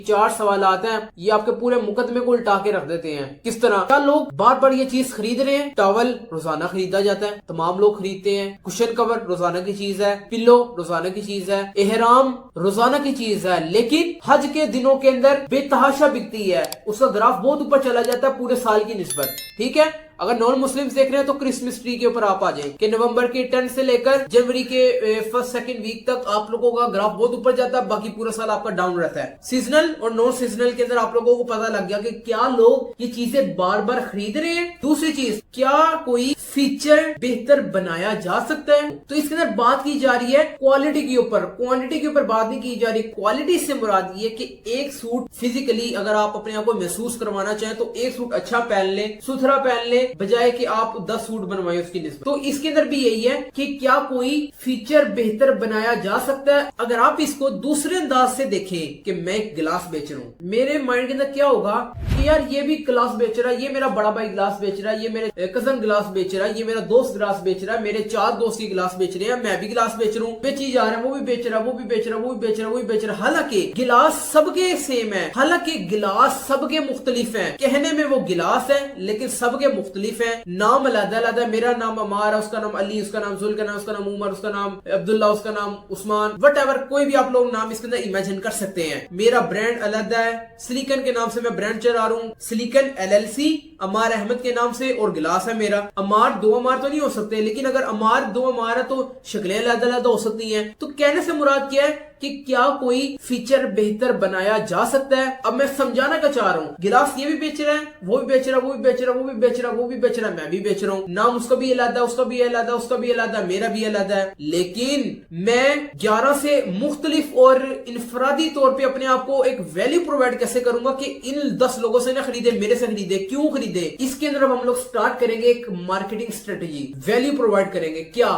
चार सवाल आते हैं, ये आपके पूरे मुकदमे को उल्टा के रख देते हैं। किस तरह? क्या लोग बार बार ये चीज खरीद रहे हैं? टॉवल रोजाना खरीदा जाता है, तमाम लोग खरीदते हैं। कुशन कवर रोजाना की चीज है, पिल्लो रोजाना की चीज है, एहराम रोजाना की चीज है, लेकिन हज के दिनों के अंदर बेतहाशा बिकती है, उसका ग्राफ बहुत ऊपर चला जाता है पूरे साल की निस्बत। ठीक है, अगर नॉन मुस्लिम्स देख रहे हैं तो क्रिसमस ट्री के ऊपर आप आ जाएं कि नवंबर के 10 से लेकर जनवरी के फर्स्ट सेकंड वीक तक आप लोगों का ग्राफ बहुत ऊपर जाता है, बाकी पूरा साल आपका डाउन रहता है। सीजनल और नॉन सीजनल के अंदर आप लोगों को पता लग गया कि क्या लोग ये चीजें बार बार खरीद रहे हैं। दूसरी चीज, क्या कोई फीचर बेहतर बनाया जा सकता है? तो इसके अंदर बात की जा रही है क्वालिटी के ऊपर, क्वांटिटी के ऊपर बात नहीं की जा रही। क्वालिटी से मुराद ये कि एक सूट फिजिकली अगर आप अपने आप को महसूस करवाना चाहें तो एक सूट अच्छा पहन ले, सुथरा पहन ले, बजाय कि आप 10 सूट बनवाए उसकी निस्बत। तो इसके अंदर भी यही है कि क्या कोई फीचर बेहतर बनाया जा सकता है। अगर आप इसको दूसरे अंदाज से देखें कि मैं एक गिलास बेच रहा हूँ, मेरे माइंड के अंदर क्या होगा कि यार ये भी गिलास बेच रहा है, ये मेरा बड़ा भाई गिलास बेच रहा है, ये मेरे कजन गिलास बेच रहा है, ये मेरा दोस्त गिलास बेच रहा है, मेरे 4 दोस्त की गिलास बेच रहे हैं, मैं भी गिलास बेच रहा हूँ, बेची जा रहा है, वो भी बेच रहा है, वो भी बेच रहा है, वो भी बेच रहा है, वो भी बेच रहा है। हालांकि गिलास सबके सेम है, हालांकि गिलास सबके मुख्तलिफ है। कहने में वो गिलास है लेकिन सबके मुख्तलिफ है, नाम अलग अलग है। मेरा नाम अमार है, उसका नाम अली, उसका नाम जुल्कन है, उसका नाम उमर, उसका नाम अब्दुल्ला, उसका नाम उस्मान, वटएवर, कोई भी आप लोग नाम इसके अंदर इमेजिन कर सकते हैं। मेरा ब्रांड अलग है, सिलिकन के नाम से मैं ब्रांड चला रहा हूँ, सिलिकन LLC अमार अहमद के नाम से, और गिलास है मेरा अमार। 2 अमार तो नहीं हो सकते, लेकिन अगर अमार 2 अमार है तो शक्लें अलग अलग हो सकती हैं। तो कहने से मुराद क्या है कि क्या कोई फीचर बेहतर बनाया जा सकता है। अब मैं समझाना क्या चाह रहा हूँ, गिलास ये भी बेच रहा है, वो भी बेच रहा है, वो भी बेच रहा है, वो भी बेच रहा है, वो भी बेच रहा है, मैं भी बेच रहा हूँ। नाम उसका भी अलग है, उसका भी अलग है, उसका भी अलग है, मेरा भी अलग है, लेकिन मैं 11 से मुख्तलिफ और इनफरादी तौर पे अपने आप को एक वैल्यू प्रोवाइड कैसे करूंगा कि इन 10 लोगों से ना खरीदे, मेरे से खरीदे। क्यों खरीदे? इसके अंदर हम लोग स्टार्ट करेंगे एक मार्केटिंग स्ट्रेटेजी, वैल्यू प्रोवाइड करेंगे। क्या